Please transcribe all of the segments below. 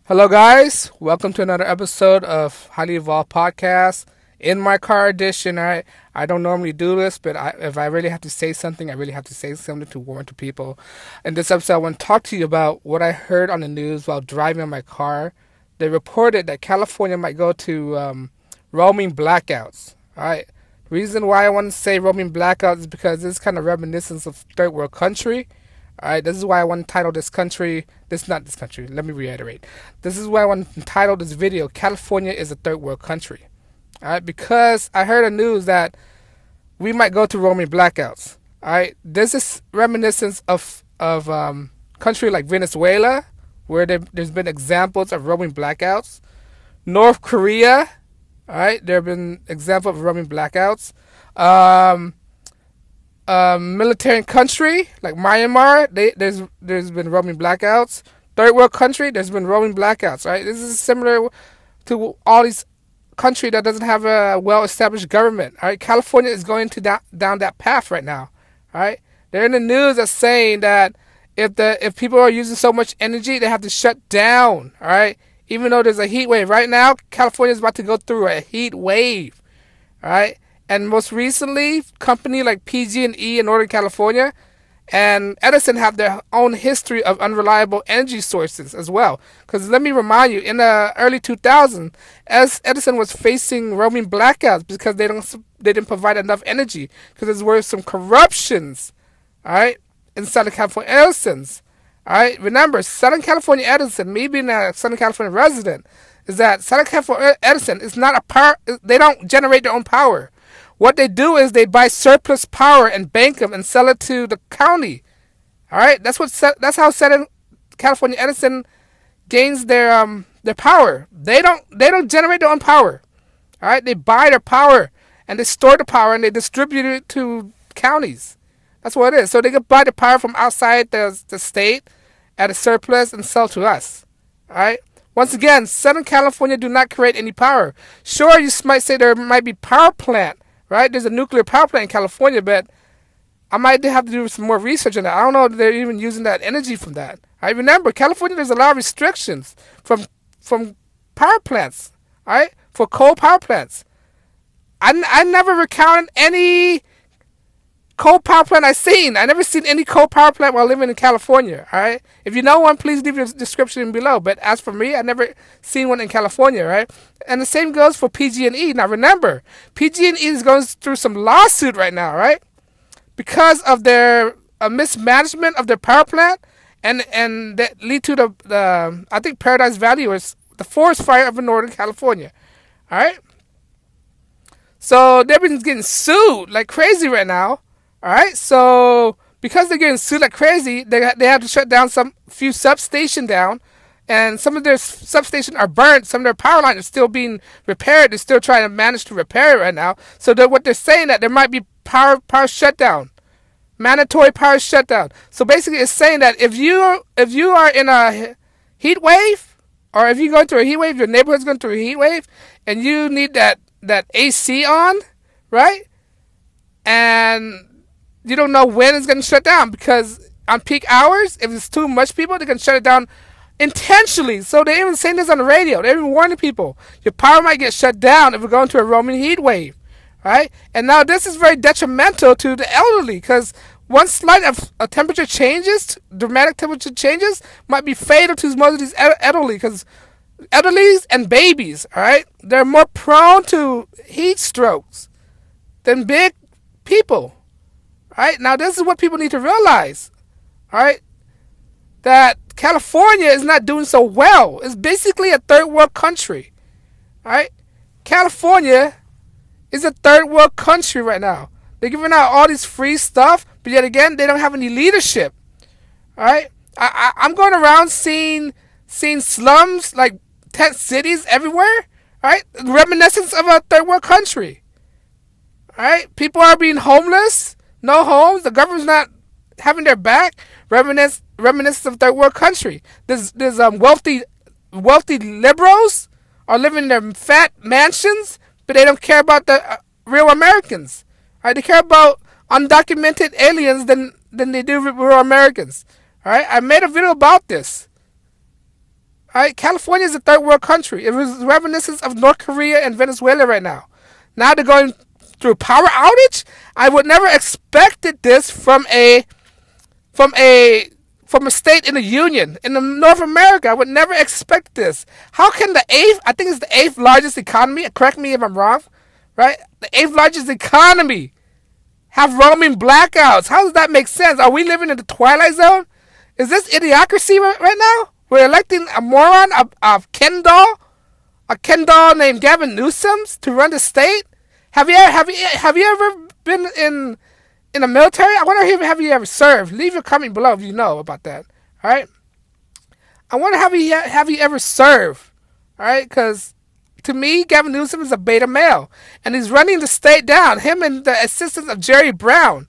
Hello, guys. Welcome to another episode of Highly Evolved Podcast. In my car edition, I don't normally do this, but if I really have to say something, I really have to say something to warn to people. In this episode, I want to talk to you about what I heard on the news while driving in my car. They reported that California might go to roaming blackouts. All right. The reason why I want to say roaming blackouts is because this is kind of reminiscent of third world country. Alright, this is why I want to title this country, let me reiterate. This is why I want to title this video, California is a third world country. Alright, because I heard the news that we might go to roaming blackouts. Alright, this is reminiscent of country like Venezuela, where there's been examples of roaming blackouts. North Korea, alright, there have been examples of roaming blackouts. Military country like Myanmar, there's been roaming blackouts. Third world country, there's been roaming blackouts. Right, this is similar to all these countries that doesn't have a well-established government. All right, California is going to down that path right now. All right, they're in the news that's saying that if people are using so much energy, they have to shut down. All right, even though there's a heat wave right now, California is about to go through a heat wave. All right. And most recently, company like PG&E in Northern California and Edison have their own history of unreliable energy sources as well. Because let me remind you, in the early 2000s, as Edison was facing roaming blackouts because they didn't provide enough energy because there were some corruptions, all right, in Southern California Edison's. All right, remember, Southern California Edison, me being a Southern California resident, is that Southern California Edison is not a power. They don't generate their own power. What they do is they buy surplus power and bank them and sell it to the county. All right, that's how Southern California Edison gains their power. They don't generate their own power. All right, they buy their power and they store the power and they distribute it to counties. That's what it is. So they can buy the power from outside the state at a surplus and sell to us. All right. Once again, Southern California do not create any power. Sure, you might say there might be power plant. Right? There's a nuclear power plant in California, but I might have to do some more research on that. I don't know if they're even using that energy from that. I remember California. There's a lot of restrictions from power plants. All right, for coal power plants. I never recounted any coal power plant I've seen. I never seen any coal power plant while living in California. All right. If you know one, please leave your description below. But as for me, I never seen one in California. Right. And the same goes for PG&E. Now remember, PG&E is going through some lawsuit right now, right? Because of their mismanagement of their power plant, and that lead to the I think Paradise Valley was the forest fire of Northern California. All right. So they've been getting sued like crazy right now. All right, so because they're getting sued like crazy, they have to shut down some few substations down, and some of their substations are burnt. Some of their power lines are still being repaired. They're still trying to manage to repair it right now. So what they're saying that there might be power shutdown, mandatory power shutdown. So basically, it's saying that if you are in a heat wave, or if you go through a heat wave, your neighborhood's going through a heat wave, and you need that AC on, right? And you don't know when it's going to shut down, because on peak hours, if it's too much people, they can shut it down intentionally. So they're even saying this on the radio. They're even warning people. Your power might get shut down if we're going to a roaming heat wave. Right? And now this is very detrimental to the elderly, because one slight of a temperature changes, dramatic temperature changes, might be fatal to most of these elderly, because elderlies and babies, all right, they're more prone to heat strokes than big people. Right? Now, this is what people need to realize, all right, that California is not doing so well. It's basically a third world country, all right? California is a third world country right now. They're giving out all this free stuff, but yet again, they don't have any leadership, all right? I'm going around seeing slums, like tent cities everywhere, all right? Reminiscence of a third world country, all right? People are being homeless. No homes. The government's not having their back. Reminiscence of third world country. There's wealthy liberals are living in their fat mansions, but they don't care about the real Americans. Right? They care about undocumented aliens than they do real Americans. All right? I made a video about this. Right? California is a third world country. It was reminiscent of North Korea and Venezuela right now. Now they're going through power outage. I would never expected this from a state in the Union in North America. I would never expect this. How can I think it's the eighth largest economy, correct me if I'm wrong, right? The eighth largest economy have roaming blackouts. How does that make sense? Are we living in the Twilight Zone? Is this idiocracy right now? We're electing a moron, a Ken doll named Gavin Newsom to run the state. Have you ever been in the military? I wonder have you ever served? Leave your comment below if you know about that. All right. I wonder have you ever served? All right, because to me, Gavin Newsom is a beta male, and he's running the state down. Him and the assistance of Jerry Brown,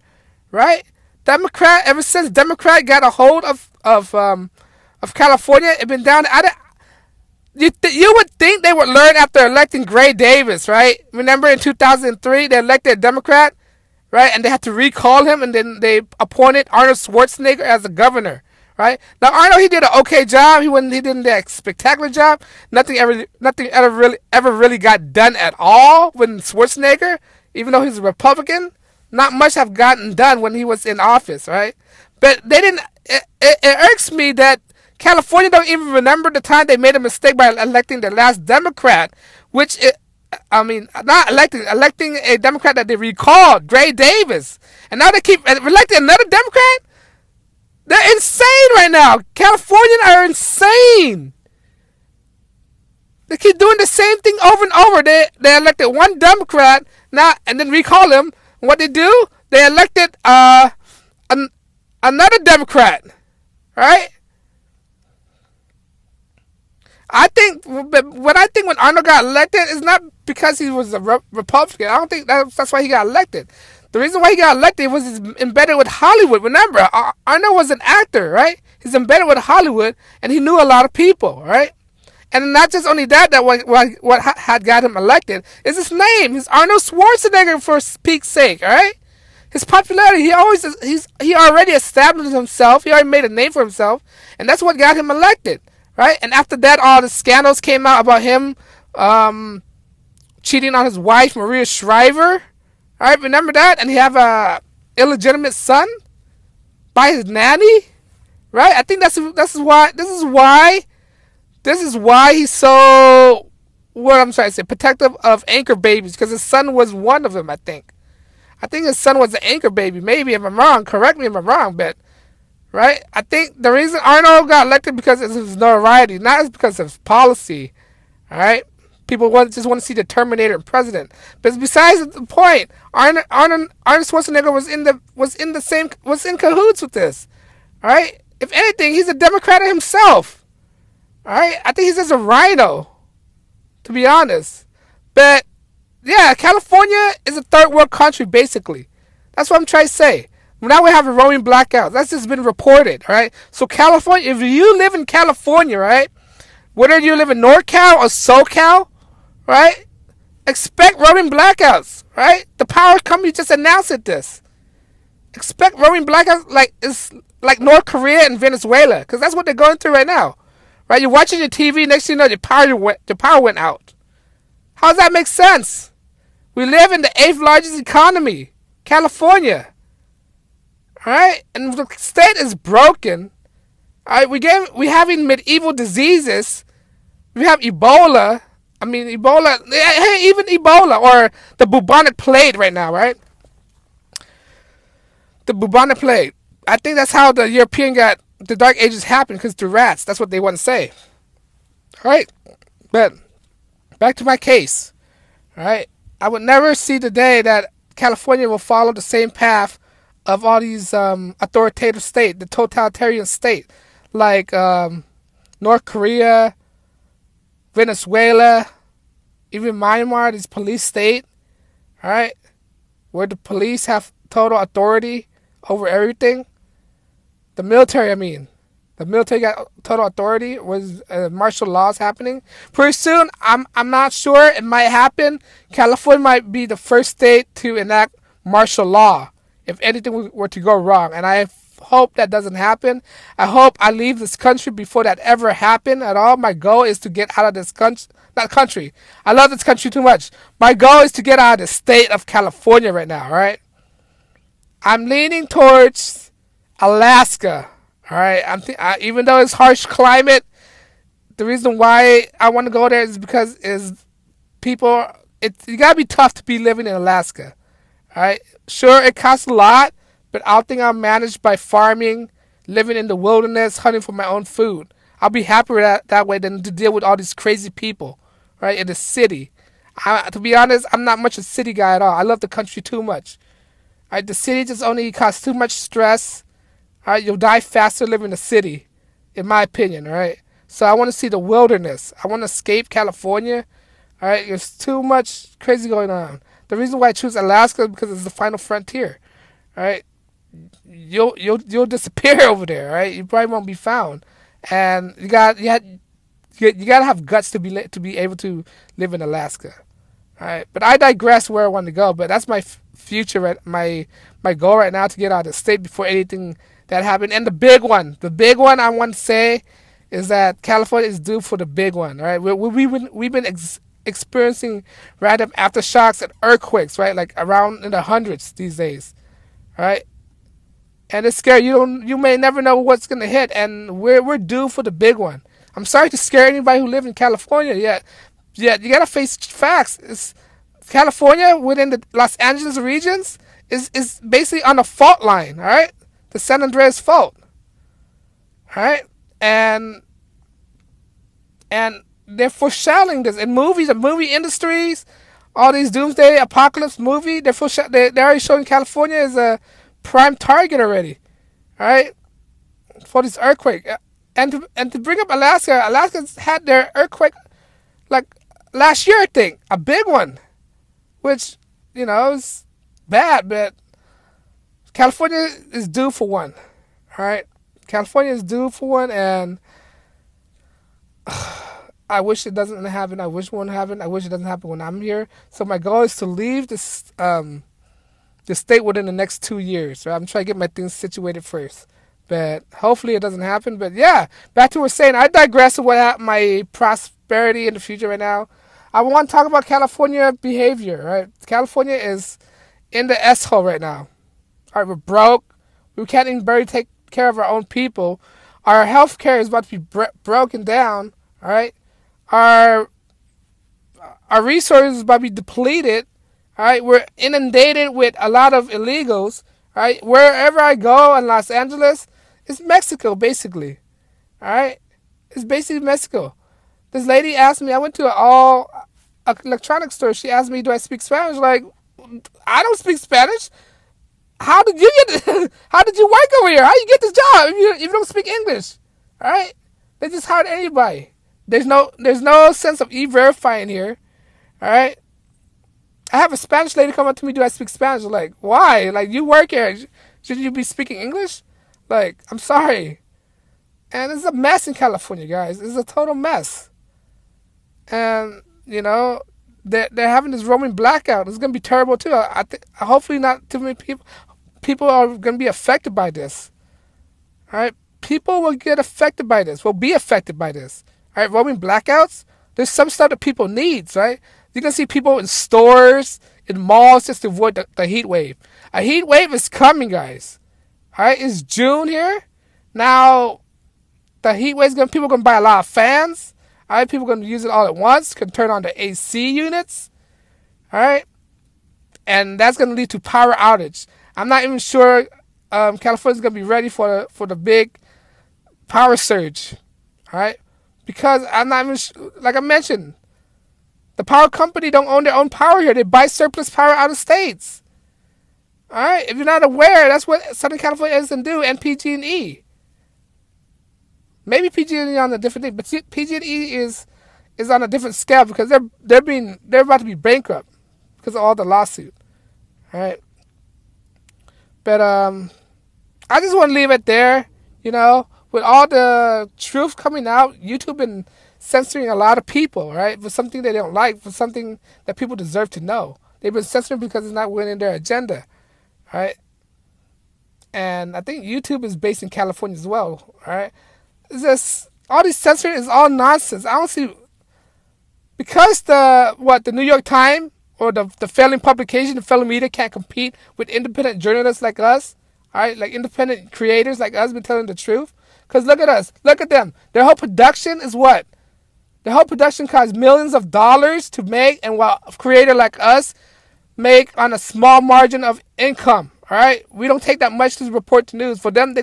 right? Democrat. Ever since Democrat got a hold of California, it's been down. You would think they would learn after electing Gray Davis, right? Remember in 2003, they elected a Democrat, right? And they had to recall him, and then they appointed Arnold Schwarzenegger as the governor, right? Now, Arnold, he did an okay job. He didn't do a spectacular job. Nothing ever really got done at all when Schwarzenegger, even though he's a Republican, not much have gotten done when he was in office, right? But they didn't. It irks me that California don't even remember the time they made a mistake by electing the last Democrat, not electing a Democrat that they recalled, Gray Davis. And now they keep electing another Democrat? They're insane right now. Californians are insane. They keep doing the same thing over and over. They elected one Democrat now and then recall him. And what they do? They elected another Democrat. Right? I think when Arnold got elected is not because he was a Republican. I don't think that's why he got elected. The reason why he got elected was he's embedded with Hollywood. Remember, Arnold was an actor, right? He's embedded with Hollywood, and he knew a lot of people, right? And not just only that what had got him elected is his name. He's Arnold Schwarzenegger, for peak's sake, all right? His popularity, he already established himself. He already made a name for himself, and that's what got him elected. Right? And after that, all the scandals came out about him cheating on his wife, Maria Shriver. All right, remember that? And he have a illegitimate son by his nanny. Right? I think this is why he's so, what I'm trying to say, protective of anchor babies, because his son was one of them, I think. I think his son was an anchor baby. Maybe if I'm wrong, correct me if I'm wrong, but right? I think the reason Arnold got elected because of his notoriety, not because of his policy. All right? People just want to see the Terminator and president. But besides the point, Arnold Schwarzenegger was in cahoots with this. All right? If anything, he's a Democrat himself. All right? I think he's just a rhino, to be honest. But yeah, California is a third world country, basically. That's what I'm trying to say. Now we have a rolling blackout. That's just been reported, all right? So California, if you live in California, right, whether you live in NorCal or SoCal, right, expect rolling blackouts, right? The power company just announced this. Expect rolling blackouts like North Korea and Venezuela, because that's what they're going through right now, right? You're watching your TV, next thing you know, your power went out. How does that make sense? We live in the 8th largest economy, California. Alright, and the state is broken. Alright, we having medieval diseases. We have Ebola. Even Ebola, or the bubonic plague right now, right? The bubonic plague. I think that's how the the Dark Ages happened, because through rats. That's what they want to say. Alright, but back to my case. Alright, I would never see the day that California will follow the same path of all these authoritative states, the totalitarian state, like North Korea, Venezuela, even Myanmar, this police state, all right, where the police have total authority over everything. The military got total authority. Was martial laws happening pretty soon? I'm not sure. It might happen. California might be the first state to enact martial law if anything were to go wrong, and I hope that doesn't happen. I hope I leave this country before that ever happened at all. My goal is to get out of this country. I love this country too much. My goal is to get out of the state of California right now, all right? I'm leaning towards Alaska, all right? Even though it's harsh climate, the reason why I want to go there is because people. You gotta be tough to be living in Alaska, all right? Sure, it costs a lot, but I think I'll manage by farming, living in the wilderness, hunting for my own food. I'll be happier that way than to deal with all these crazy people, right, in the city. To be honest, I'm not much a city guy at all. I love the country too much. All right, the city just only causes too much stress. All right, you'll die faster living in the city, in my opinion, all right? So I want to see the wilderness. I want to escape California. All right, there's too much crazy going on. The reason why I choose Alaska is because it's the final frontier. All right, you'll disappear over there. All right, you probably won't be found, and you gotta have guts to be able to live in Alaska. All right, but I digress where I want to go. But that's my future, my goal right now, to get out of the state before anything that happened. And the big one I want to say is that California is due for the big one. All right, we've been experiencing random aftershocks and earthquakes, right? Like around in the hundreds these days, right? And it's scary. You may never know what's gonna hit, and we're due for the big one. I'm sorry to scare anybody who lives in California. Yeah, you gotta face facts. It's California within the Los Angeles regions is basically on a fault line, all right? The San Andreas fault, all right? And they're foreshadowing this in movies and movie industries. All these doomsday apocalypse movie, they're already showing California as a prime target already, all right, for this earthquake. And to bring up Alaska, Alaska's had their earthquake like last year, I think, a big one, which is bad, but California is due for one, all right. California is due for one, and I wish it doesn't happen. I wish it won't happen. I wish it doesn't happen when I'm here. So my goal is to leave this the state within the next 2 years. So I'm trying to get my things situated first. But hopefully it doesn't happen. But yeah, back to what we're saying. I digress to my prosperity in the future right now. I want to talk about California behavior, right? California is in the S-hole right now. All right, we're broke. We can't even barely take care of our own people. Our health care is about to be broken down, all right? Our resources are about to be depleted. All right, we're inundated with a lot of illegals. All right, wherever I go in Los Angeles, it's Mexico basically. All right, it's basically Mexico. This lady asked me. I went to an electronics store. She asked me, "Do I speak Spanish?" Like, I don't speak Spanish. How did you get? How did you work over here? How you get this job if you don't speak English? All right, they just hired anybody. There's no sense of e-verifying here, all right? I have a Spanish lady come up to me, "Do I speak Spanish?" I'm like, why? Like, you work here. Shouldn't you be speaking English? Like, I'm sorry. And it's a mess in California, guys. It's a total mess. And, they're having this rolling blackout. It's going to be terrible, too. I think hopefully not too many people are going to be affected by this, all right? People will get affected by this, will be affected by this. All right, rolling blackouts, there's some stuff that people need, right? You can see people in stores, in malls, just to avoid the heat wave. A heat wave is coming, guys. All right, it's June here. Now, the heat wave is people are going to buy a lot of fans. All right, people are going to use it all at once, can turn on the AC units. All right, and that's going to lead to power outage. I'm not even sure California's going to be ready for the big power surge. All right. Because I'm not even, like I mentioned, the power company don't own their own power here. They buy surplus power out of states. All right, if you're not aware, that's what Southern California doesn't do, and PG&E. Maybe PG&E on a different thing, but PG&E is on a different scale because they're about to be bankrupt because of all the lawsuit. All right, but I just want to leave it there, With all the truth coming out, YouTube been censoring a lot of people, right? For something they don't like, for something that people deserve to know. They've been censoring because it's not within their agenda, right? and I think YouTube is based in California as well. All right, it's just all these censoring is all nonsense. I don't see because the New York Times or the failing publication, the failing media can't compete with independent journalists like us. All right, like independent creators like us, been telling the truth. Because look at us, look at them. Their whole production is what? The whole production costs millions of dollars to make, and while a creator like us make on a small margin of income. All right, we don't take that much to report the news. For them,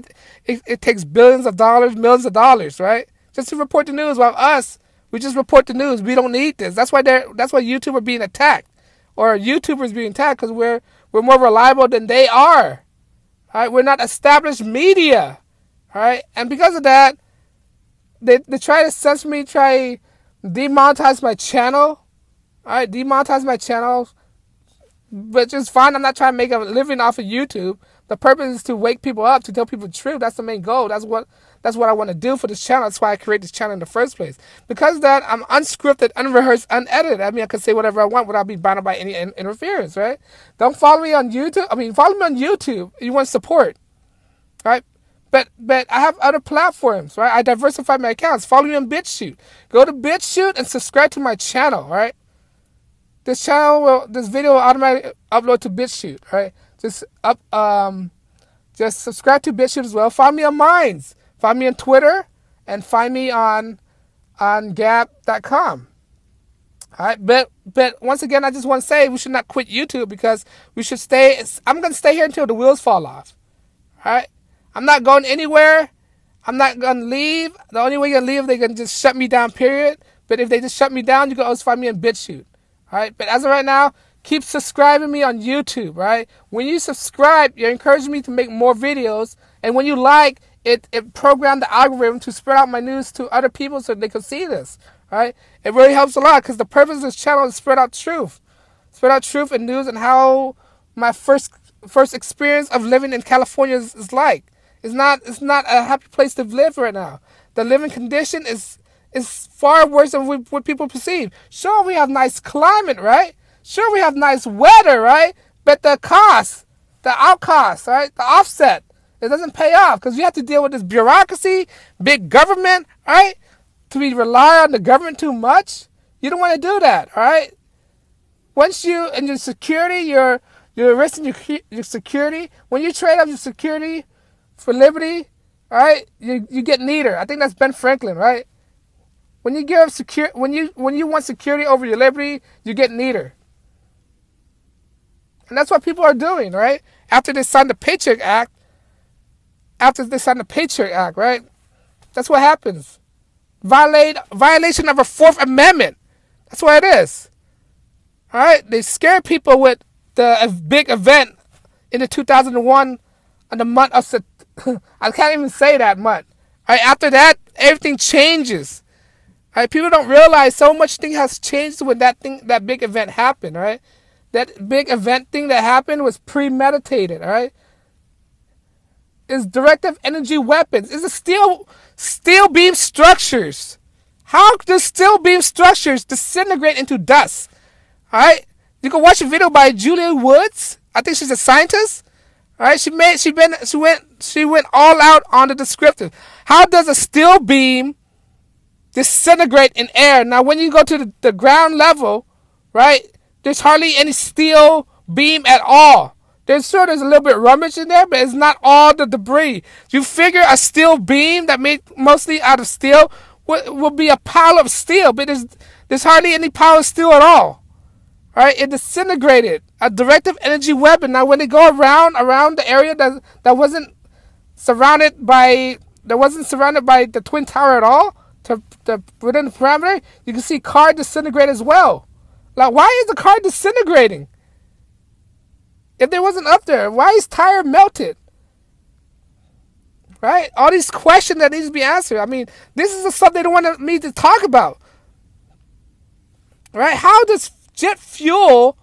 it takes billions of dollars, millions of dollars, right, just to report the news. While us, we just report the news. We don't need this. That's why YouTube are being attacked, or YouTubers being attacked, because we're more reliable than they are. All right, we're not established media. All right, and because of that, they try to censor me, try demonetize my channel. All right, demonetize my channel, which is fine. I'm not trying to make a living off of YouTube. The purpose is to wake people up, to tell people the truth. That's the main goal. That's what I want to do for this channel. That's why I created this channel in the first place. Because of that, I'm unscripted, unrehearsed, unedited. I mean, I can say whatever I want without being bound by any interference, right? Don't follow me on YouTube. Follow me on YouTube if you want support, right? But I have other platforms, right? I diversify my accounts. Follow me on BitChute. Go to BitChute and subscribe to my channel, right? This video will automatically upload to BitChute, right? Just subscribe to BitChute as well. Follow me on Minds. Follow me on Twitter, and find me on Gab.com. All right, but once again, I just want to say we should not quit YouTube, because we should stay. I'm gonna stay here until the wheels fall off. All right. I'm not going anywhere. I'm not going to leave. The only way you're going to leave, they can just shut me down, period. But if they just shut me down, you can always find me on BitChute. All right? But as of right now, keep subscribing me on YouTube, right? When you subscribe, you're encouraging me to make more videos. And when you like, it programmed the algorithm to spread out my news to other people so they can see this, right? It really helps a lot, because the purpose of this channel is spread out truth. Spread out truth and news and how my first experience of living in California is like. It's not a happy place to live right now. The living condition is far worse than what people perceive. Sure, we have nice climate, right? Sure, we have nice weather, right? But the cost, the outcost, right? The offset, it doesn't pay off, because you have to deal with this bureaucracy, big government, right? To rely on the government too much, you don't want to do that, all right? Once you and your security, you're risking your security. When you trade up your security for liberty, all right, you get neither. I think that's Ben Franklin, right? When you give when you want security over your liberty, you get neither. And that's what people are doing, right? After they signed the Patriot Act, right? That's what happens. Violation of a Fourth Amendment. That's what it is. All right, they scare people with the big event in the 2001 in the month of September. I can't even say that month. Right, after that, everything changes. Right, people don't realize so much thing has changed when that big event happened. Right, that big event thing that happened was premeditated. All right, it's directive energy weapons. It's a steel beam structures. How does steel beam structures disintegrate into dust? All right, you can watch a video by Julia Woods. I think she's a scientist. All right, she went all out on the descriptive. How does a steel beam disintegrate in air? Now, when you go to the ground level, right, there's hardly any steel beam at all. There's a little bit of rummage in there, but it's not all the debris. You figure a steel beam that made mostly out of steel will be a pile of steel, but there's hardly any pile of steel at all. All right, it disintegrated. A directive energy weapon. Now, when they go around the area that wasn't surrounded by the Twin Tower at all, within the parameter, you can see car disintegrate as well. Like, why is the car disintegrating? If they wasn't up there, why is tire melted? Right? All these questions that need to be answered. I mean, this is the stuff they don't want me to talk about. Right? How does jet fuel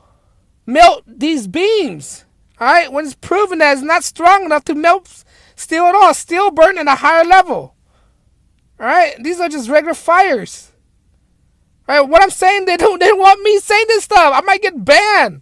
melt these beams? All right? When it's proven that it's not strong enough to melt steel at all. Steel burn at a higher level. All right? These are just regular fires. All right? What I'm saying, they don't want me saying this stuff. I might get banned.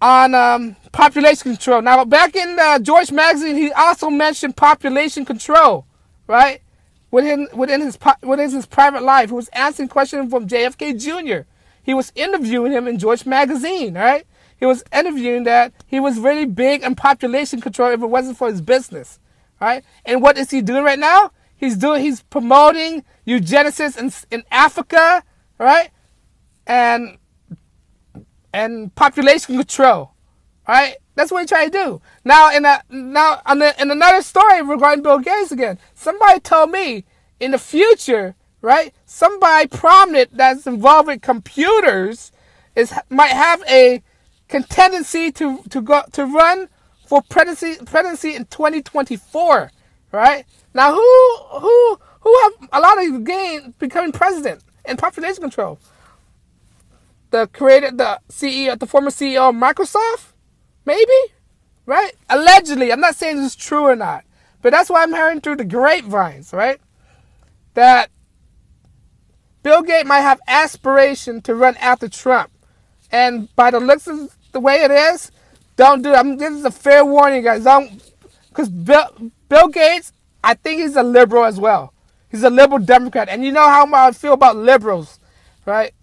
population control. Now, back in George magazine, he also mentioned population control, right? Within his private life, he was answering questions from JFK Jr. He was interviewing him in George magazine, right? He was interviewing that he was really big on population control if it wasn't for his business, right? And what is he doing right now? He's promoting eugenicists in Africa, right? And population control, right? That's what he's trying to do. Now, in another story regarding Bill Gates again, somebody told me in the future, right? Somebody prominent that's involved with computers might have a tendency to run for presidency in 2024, right? Now, who have a lot of gain becoming president in population control? The former CEO of Microsoft, maybe, right? Allegedly, I'm not saying this is true or not, but that's why I'm hearing through the grapevines, right? That Bill Gates might have aspiration to run after Trump, and by the looks of the way it is, don't do it. This is a fair warning, guys. Because Bill Gates, I think he's a liberal as well. He's a liberal Democrat, and you know how I feel about liberals, right?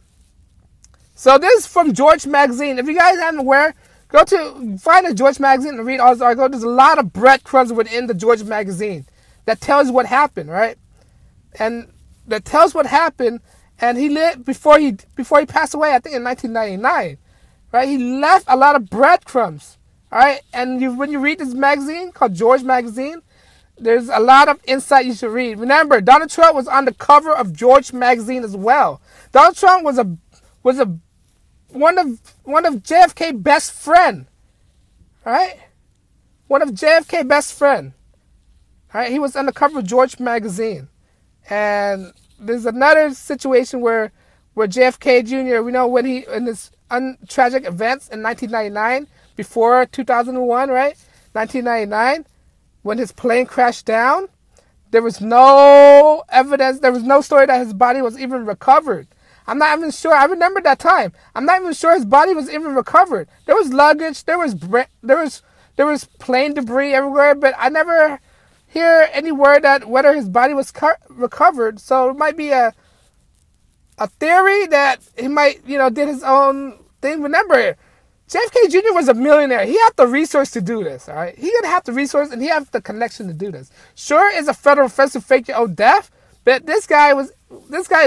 So this is from George magazine. If you guys aren't aware, find a George magazine and read all this article. There's a lot of breadcrumbs within the George magazine that tells you what happened, right? And that tells what happened. And he lived before he passed away, I think in 1999, right? He left a lot of breadcrumbs, all right? And when you read this magazine called George magazine, there's a lot of insight you should read. Remember, Donald Trump was on the cover of George magazine as well. Donald Trump was one of JFK's best friend, right? One of JFK's best friend, right? He was on the cover of George magazine, and there's another situation where JFK Jr. We know when he in this tragic events in 1999 before 2001, right? 1999, when his plane crashed down, there was no evidence. There was no story that his body was even recovered. I'm not even sure. I remember that time. I'm not even sure his body was even recovered. There was luggage. There was plane debris everywhere, but I never hear any word that whether his body was recovered. So it might be a theory that he might, did his own thing. Remember, JFK Jr. was a millionaire. He had the resource to do this. All right, he didn't have the resource, and he had the connection to do this. Sure, it's a federal offense to fake your own death, but this guy is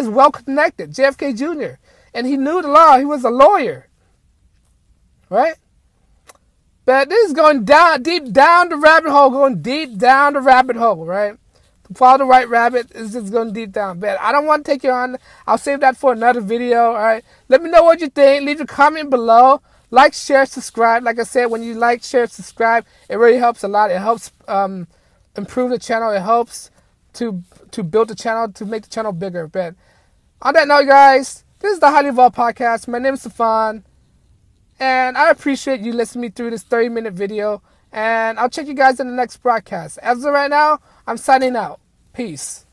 well connected, JFK Jr., and he knew the law. He was a lawyer, right? But this is going deep down the rabbit hole, right? To follow the white rabbit is just going deep down. But I don't want to take you on. I'll save that for another video, all right? Let me know what you think. Leave a comment below. Like, share, subscribe. Like I said, when you like, share, subscribe, it really helps a lot. It helps improve the channel. It helps to build the channel, to make the channel bigger. But on that note, guys, this is the Highly Evolved Podcast. My name is Stefan, and I appreciate you listening to me through this 30-minute video, and I'll check you guys in the next broadcast. As of right now, I'm signing out. Peace.